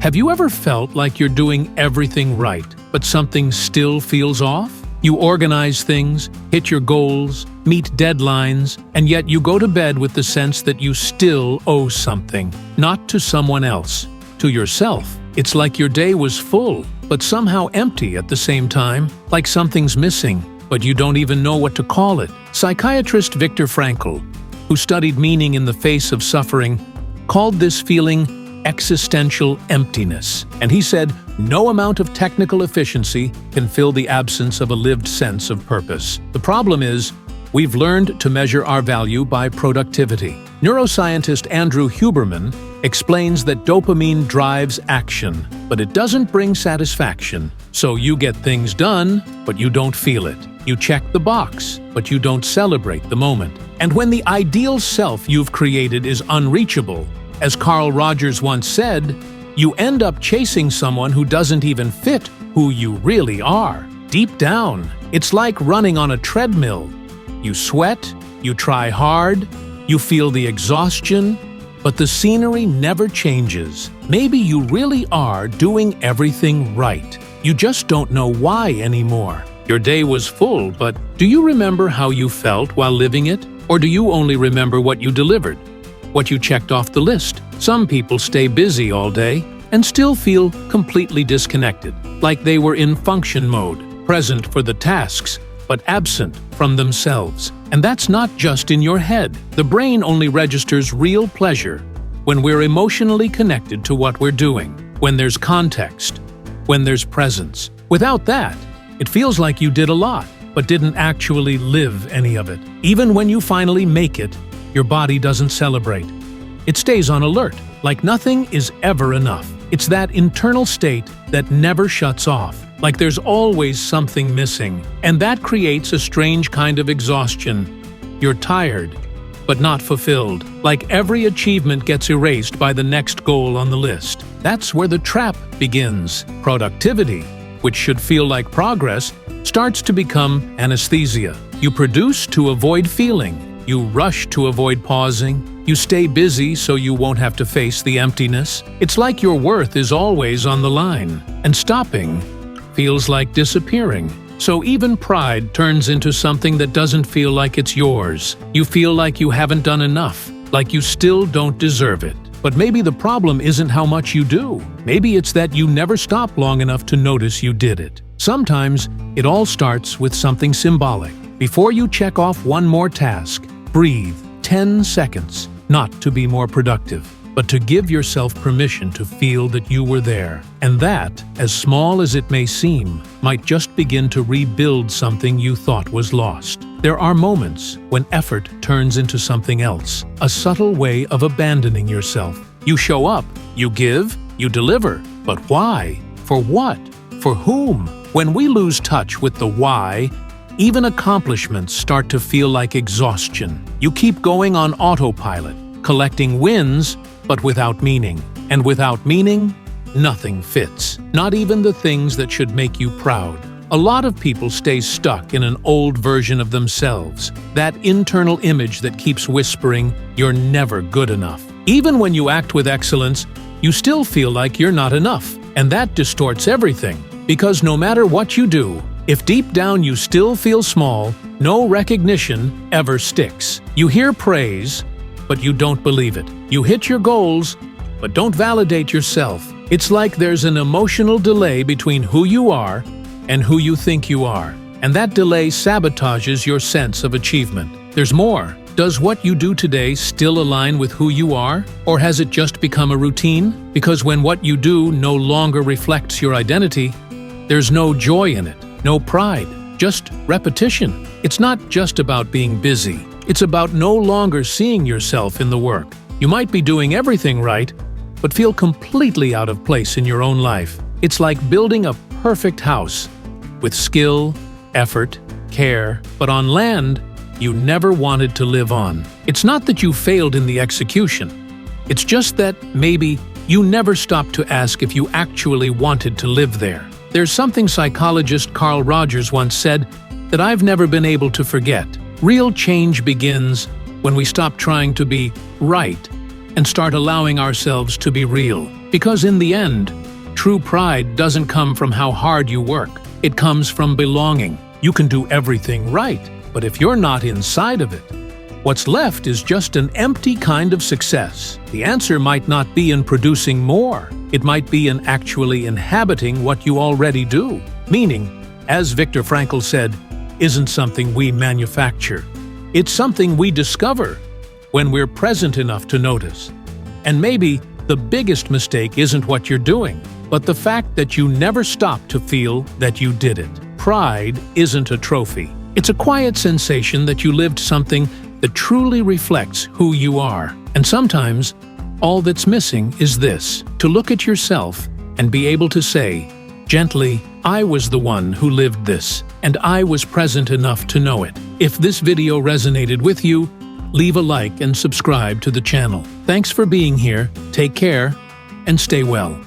Have you ever felt like you're doing everything right, but something still feels off? You organize things, hit your goals, meet deadlines, and yet you go to bed with the sense that you still owe something, not to someone else, to yourself. It's like your day was full, but somehow empty at the same time, like something's missing, but you don't even know what to call it. Psychiatrist Viktor Frankl, who studied meaning in the face of suffering, called this feeling existential emptiness. And he said, no amount of technical efficiency can fill the absence of a lived sense of purpose. The problem is, we've learned to measure our value by productivity. Neuroscientist Andrew Huberman explains that dopamine drives action, but it doesn't bring satisfaction. So you get things done, but you don't feel it. You check the box, but you don't celebrate the moment. And when the ideal self you've created is unreachable, as Carl Rogers once said, you end up chasing someone who doesn't even fit who you really are. Deep down, it's like running on a treadmill. You sweat, you try hard, you feel the exhaustion, but the scenery never changes. Maybe you really are doing everything right. You just don't know why anymore. Your day was full, but do you remember how you felt while living it? Or do you only remember what you delivered? What you checked off the list? Some people stay busy all day and still feel completely disconnected, like they were in function mode, present for the tasks, but absent from themselves. And that's not just in your head. The brain only registers real pleasure when we're emotionally connected to what we're doing, when there's context, when there's presence. Without that, it feels like you did a lot, but didn't actually live any of it. Even when you finally make it, your body doesn't celebrate. It stays on alert, like nothing is ever enough. It's that internal state that never shuts off, like there's always something missing. And that creates a strange kind of exhaustion. You're tired, but not fulfilled, like every achievement gets erased by the next goal on the list. That's where the trap begins. Productivity, which should feel like progress, starts to become anesthesia. You produce to avoid feeling. You rush to avoid pausing. You stay busy so you won't have to face the emptiness. It's like your worth is always on the line, and stopping feels like disappearing. So even pride turns into something that doesn't feel like it's yours. You feel like you haven't done enough, like you still don't deserve it. But maybe the problem isn't how much you do. Maybe it's that you never stop long enough to notice you did it. Sometimes it all starts with something symbolic. Before you check off one more task, breathe 10 seconds, not to be more productive, but to give yourself permission to feel that you were there. And that, as small as it may seem, might just begin to rebuild something you thought was lost. There are moments when effort turns into something else, a subtle way of abandoning yourself. You show up, you give, you deliver, but why? For what? For whom? When we lose touch with the why, even accomplishments start to feel like exhaustion. You keep going on autopilot, collecting wins, but without meaning. And without meaning, nothing fits. Not even the things that should make you proud. A lot of people stay stuck in an old version of themselves, that internal image that keeps whispering, "You're never good enough." Even when you act with excellence, you still feel like you're not enough. And that distorts everything. Because no matter what you do, if deep down you still feel small, no recognition ever sticks. You hear praise, but you don't believe it. You hit your goals, but don't validate yourself. It's like there's an emotional delay between who you are and who you think you are. And that delay sabotages your sense of achievement. There's more. Does what you do today still align with who you are? Or has it just become a routine? Because when what you do no longer reflects your identity, there's no joy in it. No pride, just repetition. It's not just about being busy. It's about no longer seeing yourself in the work. You might be doing everything right, but feel completely out of place in your own life. It's like building a perfect house with skill, effort, care, but on land you never wanted to live on. It's not that you failed in the execution. It's just that maybe you never stopped to ask if you actually wanted to live there. There's something psychologist Carl Rogers once said that I've never been able to forget. Real change begins when we stop trying to be right and start allowing ourselves to be real. Because in the end, true pride doesn't come from how hard you work. It comes from belonging. You can do everything right, but if you're not inside of it, what's left is just an empty kind of success. The answer might not be in producing more. It might be in actually inhabiting what you already do. Meaning, as Viktor Frankl said, isn't something we manufacture. It's something we discover when we're present enough to notice. And maybe the biggest mistake isn't what you're doing, but the fact that you never stop to feel that you did it. Pride isn't a trophy. It's a quiet sensation that you lived something that truly reflects who you are. And sometimes, all that's missing is this: to look at yourself and be able to say, gently, I was the one who lived this, and I was present enough to know it. If this video resonated with you, leave a like and subscribe to the channel. Thanks for being here, take care, and stay well.